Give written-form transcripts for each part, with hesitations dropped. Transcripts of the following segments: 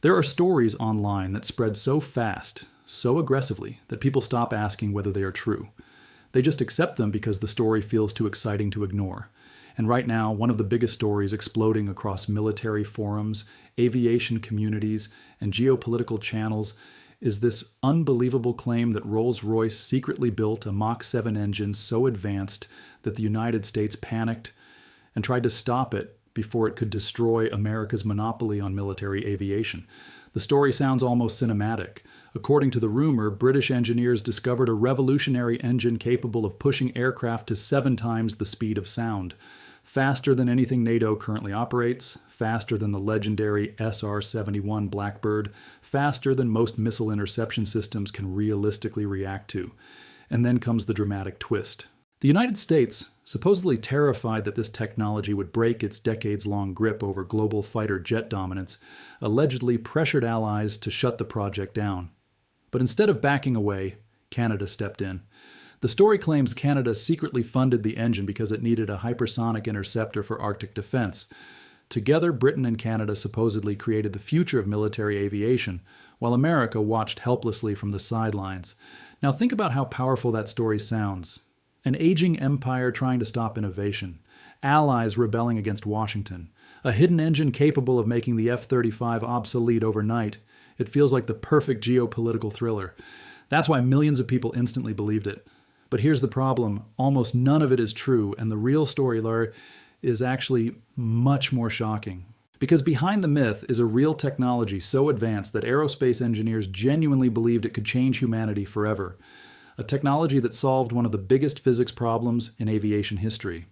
There are stories online that spread so fast, so aggressively, that people stop asking whether they are true. They just accept them because the story feels too exciting to ignore. And right now, one of the biggest stories exploding across military forums, aviation communities, and geopolitical channels is this unbelievable claim that Rolls-Royce secretly built a Mach 7 engine so advanced that the United States panicked and tried to stop it before it could destroy America's monopoly on military aviation. The story sounds almost cinematic. According to the rumor, British engineers discovered a revolutionary engine capable of pushing aircraft to 7 times the speed of sound. Faster than anything NATO currently operates, faster than the legendary SR-71 Blackbird, faster than most missile interception systems can realistically react to. And then comes the dramatic twist. The United States, supposedly terrified that this technology would break its decades-long grip over global fighter jet dominance, allegedly pressured allies to shut the project down. But instead of backing away, Canada stepped in. The story claims Canada secretly funded the engine because it needed a hypersonic interceptor for Arctic defense. Together, Britain and Canada supposedly created the future of military aviation, while America watched helplessly from the sidelines. Now think about how powerful that story sounds. An aging empire trying to stop innovation, allies rebelling against Washington, a hidden engine capable of making the F-35 obsolete overnight. It feels like the perfect geopolitical thriller. That's why millions of people instantly believed it. But here's the problem. Almost none of it is true, and the real story, is actually much more shocking. Because behind the myth is a real technology so advanced that aerospace engineers genuinely believed it could change humanity forever. A technology that solved one of the biggest physics problems in aviation history.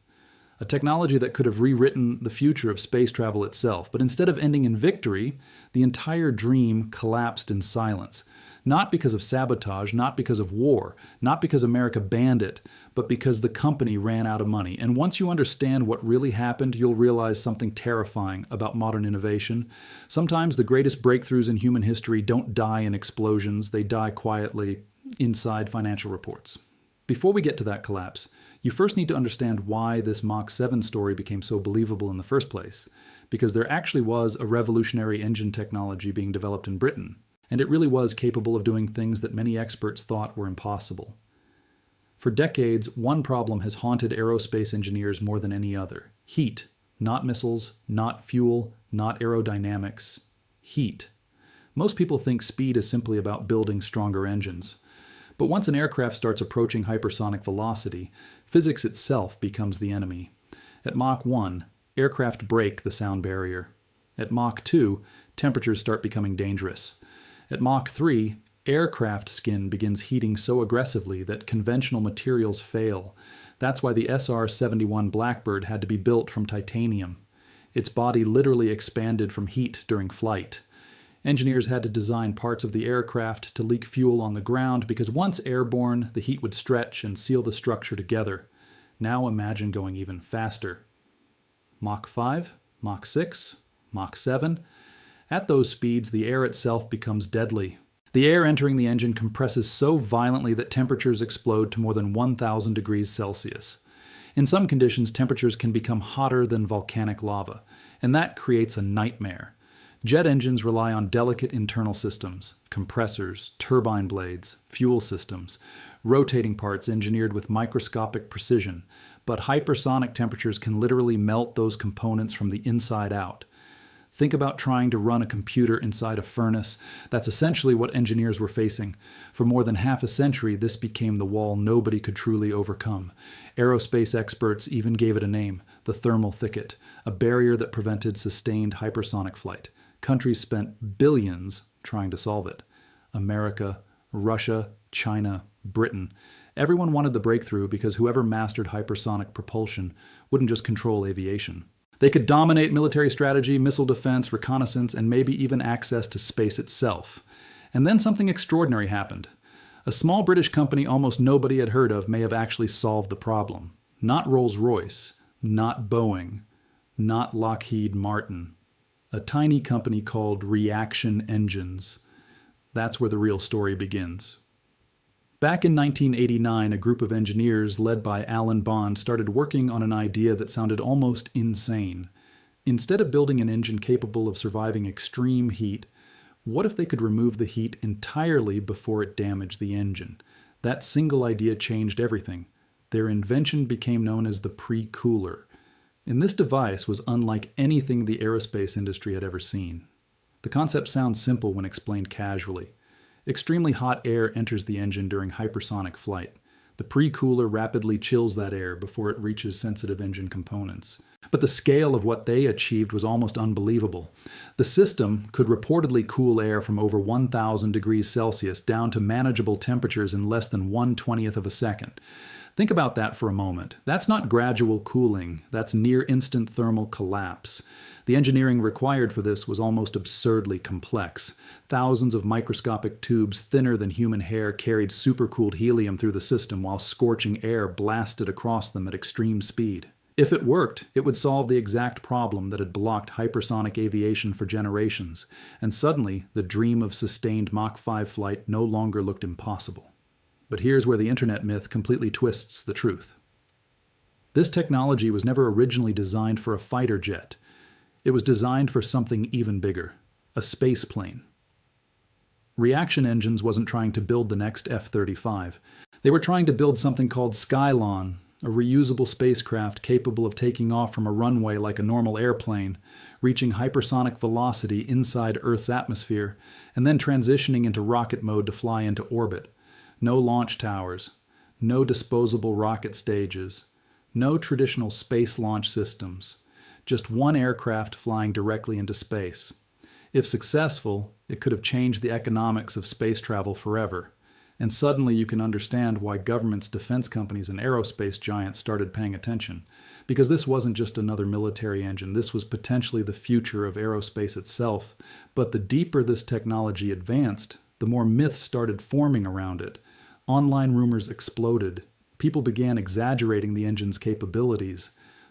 A technology that could have rewritten the future of space travel itself, but instead of ending in victory, the entire dream collapsed in silence. Not because of sabotage, not because of war, not because America banned it, but because the company ran out of money. And once you understand what really happened, you'll realize something terrifying about modern innovation. Sometimes the greatest breakthroughs in human history don't die in explosions, they die quietly inside financial reports. Before we get to that collapse, you first need to understand why this Mach 7 story became so believable in the first place. Because there actually was a revolutionary engine technology being developed in Britain. And it really was capable of doing things that many experts thought were impossible. For decades, one problem has haunted aerospace engineers more than any other. Heat. Not missiles, not fuel, not aerodynamics. Heat. Most people think speed is simply about building stronger engines. But once an aircraft starts approaching hypersonic velocity, physics itself becomes the enemy. At Mach 1, aircraft break the sound barrier. At Mach 2, temperatures start becoming dangerous. At Mach 3, aircraft skin begins heating so aggressively that conventional materials fail. That's why the SR-71 Blackbird had to be built from titanium. Its body literally expanded from heat during flight. Engineers had to design parts of the aircraft to leak fuel on the ground because once airborne, the heat would stretch and seal the structure together. Now imagine going even faster. Mach 5, Mach 6, Mach 7. At those speeds, the air itself becomes deadly. The air entering the engine compresses so violently that temperatures explode to more than 1,000 degrees Celsius. In some conditions, temperatures can become hotter than volcanic lava, and that creates a nightmare. Jet engines rely on delicate internal systems, compressors, turbine blades, fuel systems, rotating parts engineered with microscopic precision, but hypersonic temperatures can literally melt those components from the inside out. Think about trying to run a computer inside a furnace. That's essentially what engineers were facing. For more than half a century, this became the wall nobody could truly overcome. Aerospace experts even gave it a name, the thermal thicket, a barrier that prevented sustained hypersonic flight. Countries spent billions trying to solve it. America, Russia, China, Britain. Everyone wanted the breakthrough because whoever mastered hypersonic propulsion wouldn't just control aviation. They could dominate military strategy, missile defense, reconnaissance, and maybe even access to space itself. And then something extraordinary happened. A small British company almost nobody had heard of may have actually solved the problem. Not Rolls-Royce, not Boeing, not Lockheed Martin. A tiny company called Reaction Engines. That's where the real story begins. Back in 1989, a group of engineers led by Alan Bond started working on an idea that sounded almost insane. Instead of building an engine capable of surviving extreme heat, What if they could remove the heat entirely before it damaged the engine? That single idea changed everything. Their invention became known as the pre-cooler. And this device was unlike anything the aerospace industry had ever seen. The concept sounds simple when explained casually. Extremely hot air enters the engine during hypersonic flight. The pre-cooler rapidly chills that air before it reaches sensitive engine components. But the scale of what they achieved was almost unbelievable. The system could reportedly cool air from over 1,000 degrees Celsius down to manageable temperatures in less than 1/20th of a second. Think about that for a moment. That's not gradual cooling, that's near instant thermal collapse. The engineering required for this was almost absurdly complex. Thousands of microscopic tubes thinner than human hair carried supercooled helium through the system while scorching air blasted across them at extreme speed. If it worked, it would solve the exact problem that had blocked hypersonic aviation for generations, and suddenly the dream of sustained Mach 5 flight no longer looked impossible. But here's where the internet myth completely twists the truth. This technology was never originally designed for a fighter jet. It was designed for something even bigger, a space plane. Reaction Engines wasn't trying to build the next F-35. They were trying to build something called Skylon, a reusable spacecraft capable of taking off from a runway like a normal airplane, reaching hypersonic velocity inside Earth's atmosphere, and then transitioning into rocket mode to fly into orbit. No launch towers, no disposable rocket stages, no traditional space launch systems, just one aircraft flying directly into space. If successful, it could have changed the economics of space travel forever. And suddenly you can understand why governments, defense companies, and aerospace giants started paying attention. Because this wasn't just another military engine, this was potentially the future of aerospace itself. But the deeper this technology advanced, the more myths started forming around it. Online rumors exploded. People began exaggerating the engine's capabilities.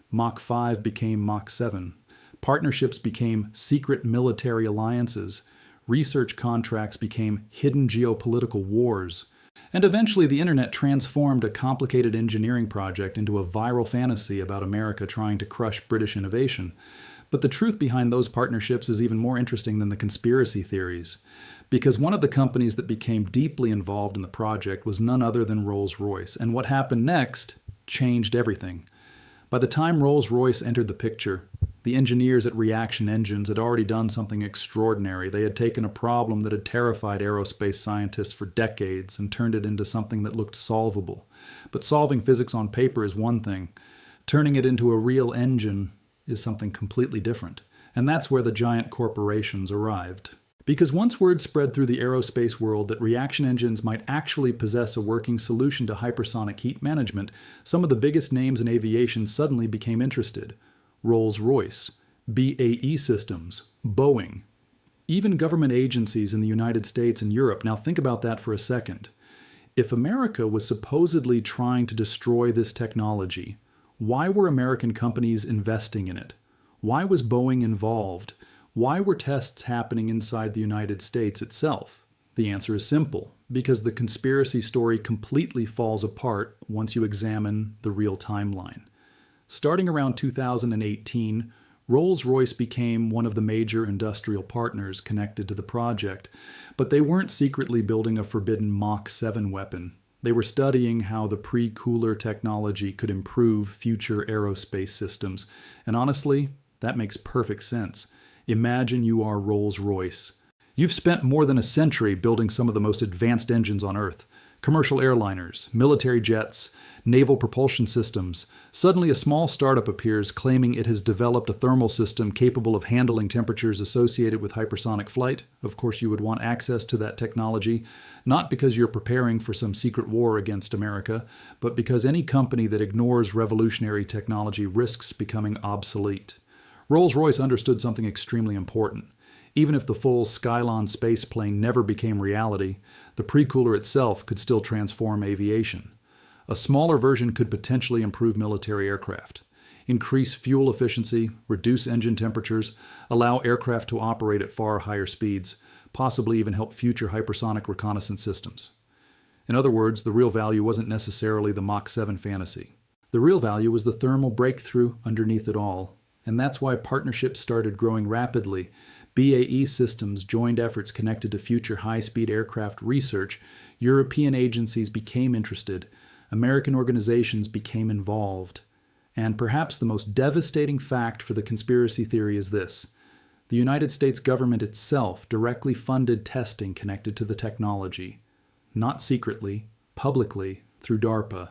Mach 5 became Mach 7. Partnerships became secret military alliances. Research contracts became hidden geopolitical wars. And eventually the internet transformed a complicated engineering project into a viral fantasy about America trying to crush British innovation. But the truth behind those partnerships is even more interesting than the conspiracy theories. Because one of the companies that became deeply involved in the project was none other than Rolls-Royce. And what happened next changed everything. By the time Rolls-Royce entered the picture, the engineers at Reaction Engines had already done something extraordinary. They had taken a problem that had terrified aerospace scientists for decades and turned it into something that looked solvable. But solving physics on paper is one thing. Turning it into a real engine is something completely different. And that's where the giant corporations arrived. Because once word spread through the aerospace world that reaction engines might actually possess a working solution to hypersonic heat management, some of the biggest names in aviation suddenly became interested. Rolls-Royce, BAE Systems, Boeing. Even government agencies in the United States and Europe. Now think about that for a second. If America was supposedly trying to destroy this technology, why were American companies investing in it? Why was Boeing involved? Why were tests happening inside the United States itself? The answer is simple, because the conspiracy story completely falls apart once you examine the real timeline. Starting around 2018, Rolls-Royce became one of the major industrial partners connected to the project, but they weren't secretly building a forbidden Mach 7 weapon. They were studying how the pre-cooler technology could improve future aerospace systems, and honestly, that makes perfect sense. Imagine you are Rolls-Royce. You've spent more than a century building some of the most advanced engines on Earth. Commercial airliners, military jets, naval propulsion systems. Suddenly a small startup appears claiming it has developed a thermal system capable of handling temperatures associated with hypersonic flight. Of course, you would want access to that technology, not because you're preparing for some secret war against America, but because any company that ignores revolutionary technology risks becoming obsolete. Rolls-Royce understood something extremely important. Even if the full Skylon space plane never became reality, the pre-cooler itself could still transform aviation. A smaller version could potentially improve military aircraft, increase fuel efficiency, reduce engine temperatures, allow aircraft to operate at far higher speeds, possibly even help future hypersonic reconnaissance systems. In other words, the real value wasn't necessarily the Mach 7 fantasy. The real value was the thermal breakthrough underneath it all. And that's why partnerships started growing rapidly, BAE Systems joined efforts connected to future high-speed aircraft research. European agencies became interested. American organizations became involved. And perhaps the most devastating fact for the conspiracy theory is this: the United States government itself directly funded testing connected to the technology, not secretly, publicly, through DARPA,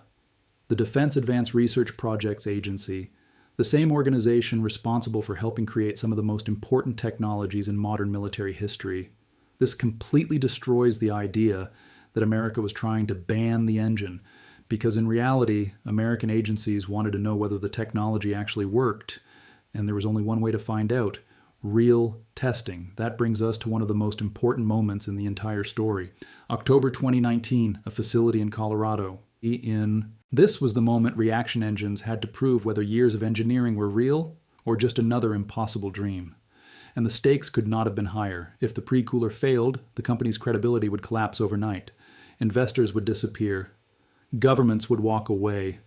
the Defense Advanced Research Projects Agency, the same organization responsible for helping create some of the most important technologies in modern military history. This completely destroys the idea that America was trying to ban the engine, because in reality, American agencies wanted to know whether the technology actually worked, and there was only one way to find out: real testing. That brings us to one of the most important moments in the entire story. October 2019, a facility in Colorado. This was the moment reaction engines had to prove whether years of engineering were real or just another impossible dream. And the stakes could not have been higher. If the pre-cooler failed, the company's credibility would collapse overnight. Investors would disappear. Governments would walk away.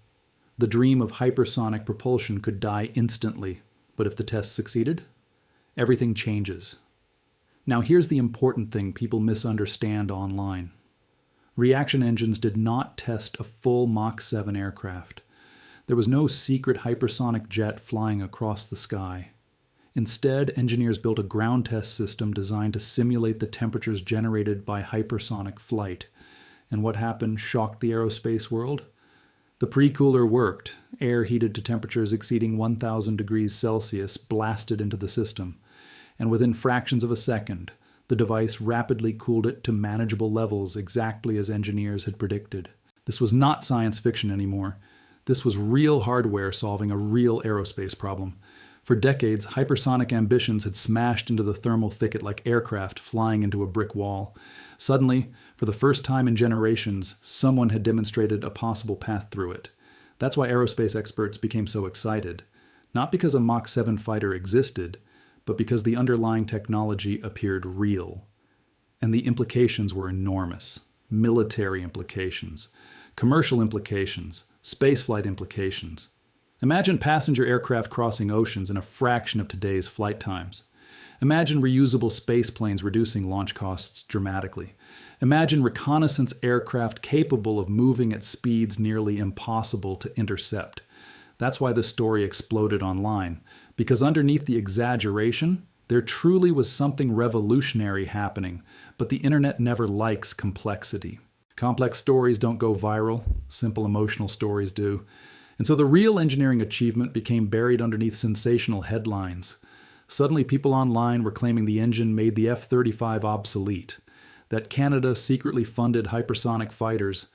The dream of hypersonic propulsion could die instantly. But if the test succeeded, everything changes. Now here's the important thing people misunderstand online. Reaction engines did not test a full Mach 7 aircraft. There was no secret hypersonic jet flying across the sky. Instead, engineers built a ground test system designed to simulate the temperatures generated by hypersonic flight. And what happened shocked the aerospace world. The pre-cooler worked. Air heated to temperatures exceeding 1,000 degrees Celsius blasted into the system. And within fractions of a second, the device rapidly cooled it to manageable levels, exactly as engineers had predicted. This was not science fiction anymore. This was real hardware solving a real aerospace problem. For decades, hypersonic ambitions had smashed into the thermal thicket like aircraft flying into a brick wall. Suddenly, for the first time in generations, someone had demonstrated a possible path through it. That's why aerospace experts became so excited. Not because a Mach 7 fighter existed, but because the underlying technology appeared real. And the implications were enormous. Military implications, commercial implications, spaceflight implications. Imagine passenger aircraft crossing oceans in a fraction of today's flight times. Imagine reusable space planes reducing launch costs dramatically. Imagine reconnaissance aircraft capable of moving at speeds nearly impossible to intercept. That's why this story exploded online, because underneath the exaggeration, there truly was something revolutionary happening, but the internet never likes complexity. Complex stories don't go viral, simple emotional stories do. And so the real engineering achievement became buried underneath sensational headlines. Suddenly people online were claiming the engine made the F-35 obsolete, that Canada secretly funded hypersonic fighters,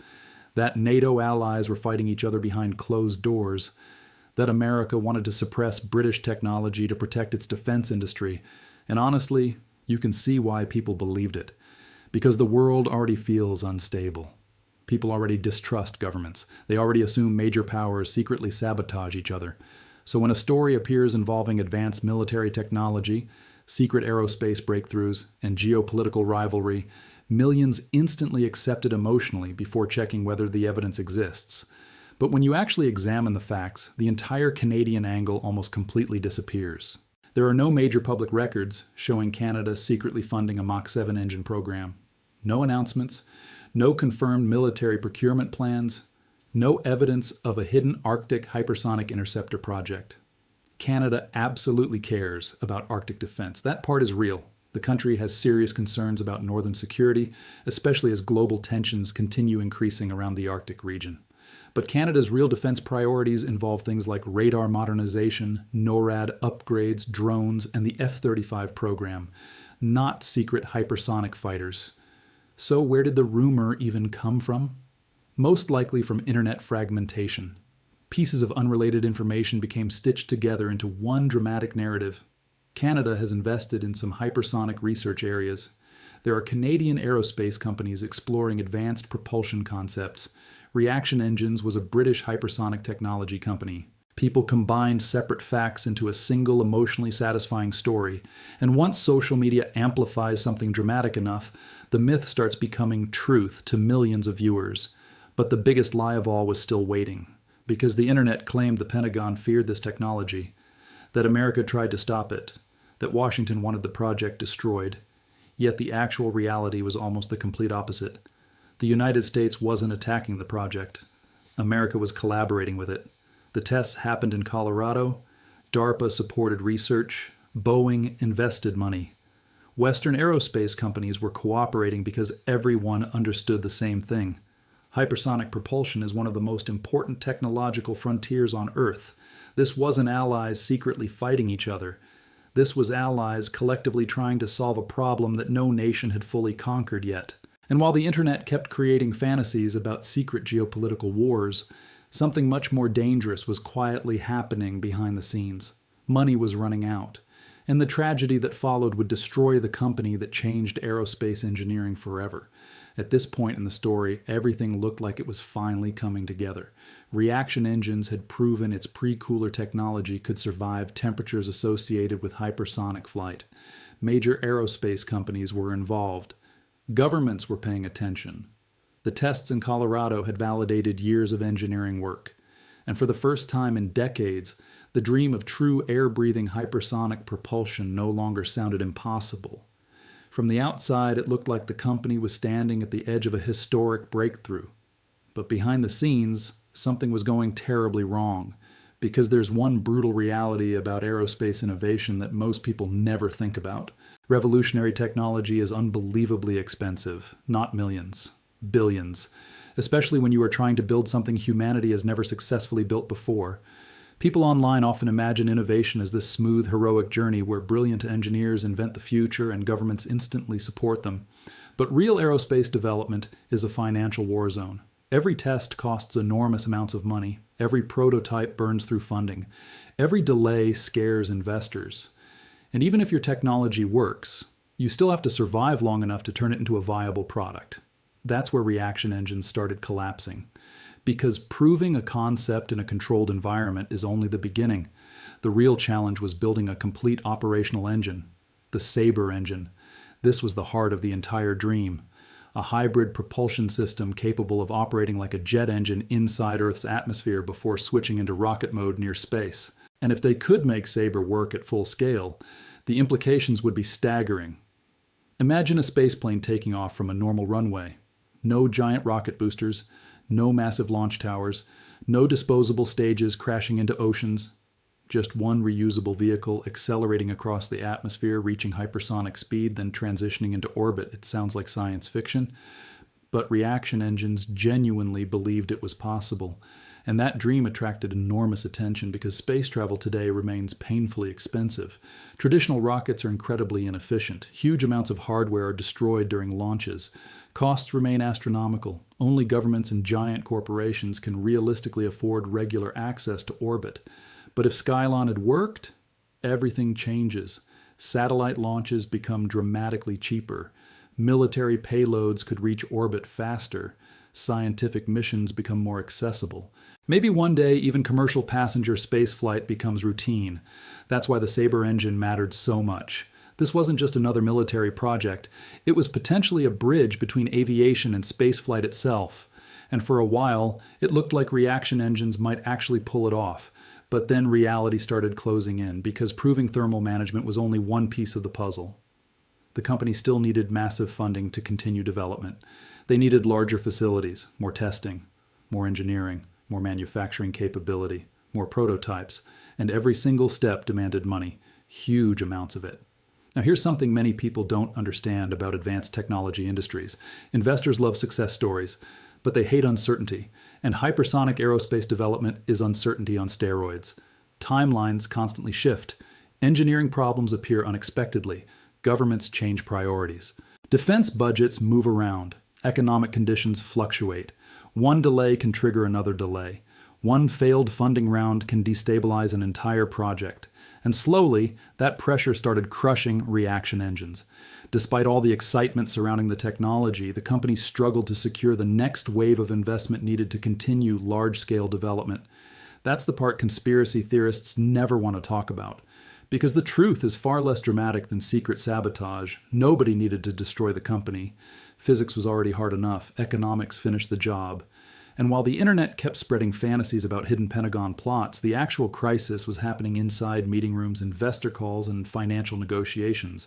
that NATO allies were fighting each other behind closed doors, that America wanted to suppress British technology to protect its defense industry. And honestly, you can see why people believed it. Because the world already feels unstable. People already distrust governments. They already assume major powers secretly sabotage each other. So when a story appears involving advanced military technology, secret aerospace breakthroughs, and geopolitical rivalry, millions instantly accept it emotionally before checking whether the evidence exists. But when you actually examine the facts, the entire Canadian angle almost completely disappears. There are no major public records showing Canada secretly funding a Mach 7 engine program. No announcements, no confirmed military procurement plans, no evidence of a hidden Arctic hypersonic interceptor project. Canada absolutely cares about Arctic defense. That part is real. The country has serious concerns about northern security, especially as global tensions continue increasing around the Arctic region. But Canada's real defense priorities involve things like radar modernization, NORAD upgrades, drones, and the F-35 program, not secret hypersonic fighters. So where did the rumor even come from? Most likely from internet fragmentation. Pieces of unrelated information became stitched together into one dramatic narrative. Canada has invested in some hypersonic research areas. There are Canadian aerospace companies exploring advanced propulsion concepts. Reaction Engines was a British hypersonic technology company. People combined separate facts into a single emotionally satisfying story. And once social media amplifies something dramatic enough, the myth starts becoming truth to millions of viewers. But the biggest lie of all was still waiting, because the internet claimed the Pentagon feared this technology, that America tried to stop it, that Washington wanted the project destroyed. Yet the actual reality was almost the complete opposite. The United States wasn't attacking the project. America was collaborating with it. The tests happened in Colorado. DARPA supported research. Boeing invested money. Western aerospace companies were cooperating because everyone understood the same thing. Hypersonic propulsion is one of the most important technological frontiers on Earth. This wasn't allies secretly fighting each other. This was allies collectively trying to solve a problem that no nation had fully conquered yet. And while the internet kept creating fantasies about secret geopolitical wars, something much more dangerous was quietly happening behind the scenes. Money was running out, and the tragedy that followed would destroy the company that changed aerospace engineering forever. At this point in the story, everything looked like it was finally coming together. Reaction engines had proven its pre-cooler technology could survive temperatures associated with hypersonic flight. Major aerospace companies were involved. Governments were paying attention. The tests in Colorado had validated years of engineering work. And for the first time in decades, the dream of true air-breathing hypersonic propulsion no longer sounded impossible. From the outside, it looked like the company was standing at the edge of a historic breakthrough. But behind the scenes, something was going terribly wrong, because there's one brutal reality about aerospace innovation that most people never think about. Revolutionary technology is unbelievably expensive, not millions, billions, especially when you are trying to build something humanity has never successfully built before. People online often imagine innovation as this smooth, heroic journey where brilliant engineers invent the future and governments instantly support them. But real aerospace development is a financial war zone. Every test costs enormous amounts of money. Every prototype burns through funding. Every delay scares investors. And even if your technology works, you still have to survive long enough to turn it into a viable product. That's where reaction engines started collapsing. Because proving a concept in a controlled environment is only the beginning. The real challenge was building a complete operational engine, the Sabre engine. This was the heart of the entire dream. A hybrid propulsion system capable of operating like a jet engine inside Earth's atmosphere before switching into rocket mode near space. And if they could make Sabre work at full scale, the implications would be staggering. Imagine a spaceplane taking off from a normal runway. No giant rocket boosters, no massive launch towers, no disposable stages crashing into oceans. Just one reusable vehicle accelerating across the atmosphere, reaching hypersonic speed, then transitioning into orbit. It sounds like science fiction, but reaction engines genuinely believed it was possible. And that dream attracted enormous attention because space travel today remains painfully expensive. Traditional rockets are incredibly inefficient. Huge amounts of hardware are destroyed during launches. Costs remain astronomical. Only governments and giant corporations can realistically afford regular access to orbit. But if Skylon had worked, everything changes. Satellite launches become dramatically cheaper. Military payloads could reach orbit faster. Scientific missions become more accessible. Maybe one day even commercial passenger spaceflight becomes routine. That's why the Sabre engine mattered so much. This wasn't just another military project. It was potentially a bridge between aviation and spaceflight itself. And for a while, it looked like reaction engines might actually pull it off. But then reality started closing in because proving thermal management was only one piece of the puzzle. The company still needed massive funding to continue development. They needed larger facilities, more testing, more engineering, more manufacturing capability, more prototypes, and every single step demanded money, huge amounts of it. Now here's something many people don't understand about advanced technology industries. Investors love success stories, but they hate uncertainty, and hypersonic aerospace development is uncertainty on steroids. Timelines constantly shift. Engineering problems appear unexpectedly. Governments change priorities. Defense budgets move around. Economic conditions fluctuate. One delay can trigger another delay. One failed funding round can destabilize an entire project. And slowly, that pressure started crushing reaction engines. Despite all the excitement surrounding the technology, the company struggled to secure the next wave of investment needed to continue large-scale development. That's the part conspiracy theorists never want to talk about. Because the truth is far less dramatic than secret sabotage. Nobody needed to destroy the company. Physics was already hard enough. Economics finished the job. And while the internet kept spreading fantasies about hidden Pentagon plots, the actual crisis was happening inside meeting rooms, investor calls, and financial negotiations.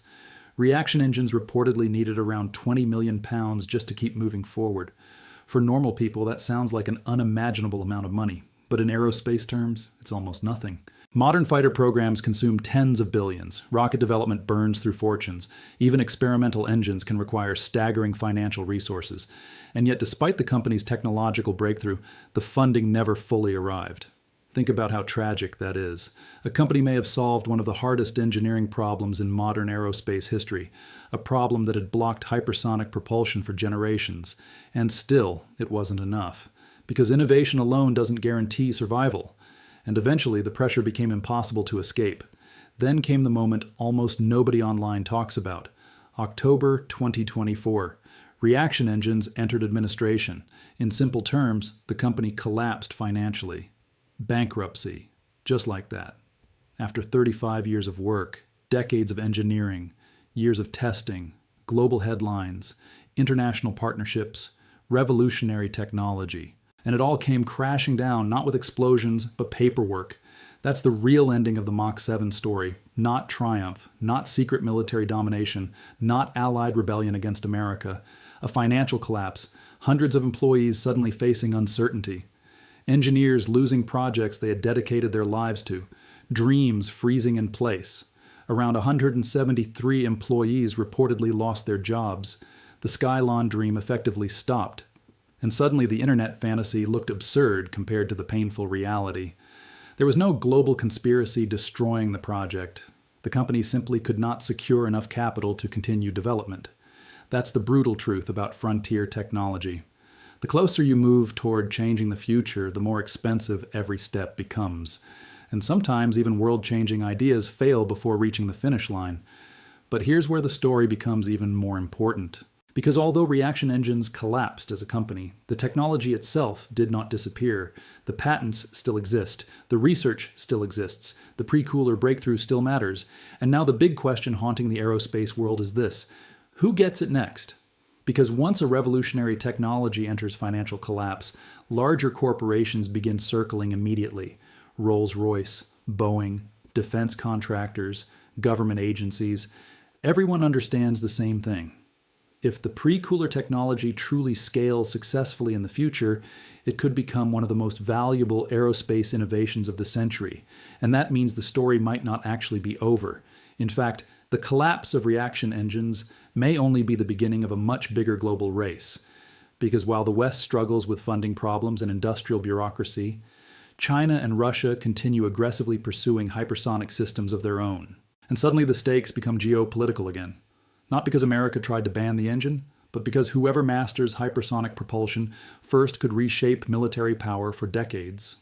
Reaction engines reportedly needed around £20 million just to keep moving forward. For normal people, that sounds like an unimaginable amount of money, but in aerospace terms, it's almost nothing. Modern fighter programs consume tens of billions. Rocket development burns through fortunes. Even experimental engines can require staggering financial resources. And yet, despite the company's technological breakthrough, the funding never fully arrived. Think about how tragic that is. A company may have solved one of the hardest engineering problems in modern aerospace history, a problem that had blocked hypersonic propulsion for generations. And still, it wasn't enough. Because innovation alone doesn't guarantee survival. And eventually the pressure became impossible to escape. Then came the moment almost nobody online talks about. October 2024. Reaction engines entered administration. In simple terms, the company collapsed financially. Bankruptcy. Just like that. After 35 years of work, decades of engineering, years of testing, global headlines, international partnerships, revolutionary technology. And it all came crashing down, not with explosions, but paperwork. That's the real ending of the Mach 7 story. Not triumph, not secret military domination, not allied rebellion against America. A financial collapse, hundreds of employees suddenly facing uncertainty. Engineers losing projects they had dedicated their lives to. Dreams freezing in place. Around 173 employees reportedly lost their jobs. The Skylon dream effectively stopped. And suddenly the internet fantasy looked absurd compared to the painful reality. There was no global conspiracy destroying the project. The company simply could not secure enough capital to continue development. That's the brutal truth about frontier technology. The closer you move toward changing the future, the more expensive every step becomes. And sometimes even world-changing ideas fail before reaching the finish line. But here's where the story becomes even more important. Because although reaction engines collapsed as a company, the technology itself did not disappear. The patents still exist. The research still exists. The pre-cooler breakthrough still matters. And now the big question haunting the aerospace world is this: who gets it next? Because once a revolutionary technology enters financial collapse, larger corporations begin circling immediately. Rolls-Royce, Boeing, defense contractors, government agencies. Everyone understands the same thing. If the pre-cooler technology truly scales successfully in the future, it could become one of the most valuable aerospace innovations of the century. And that means the story might not actually be over. In fact, the collapse of reaction engines may only be the beginning of a much bigger global race. Because while the West struggles with funding problems and industrial bureaucracy, China and Russia continue aggressively pursuing hypersonic systems of their own. And suddenly the stakes become geopolitical again. Not because America tried to ban the engine, but because whoever masters hypersonic propulsion first could reshape military power for decades.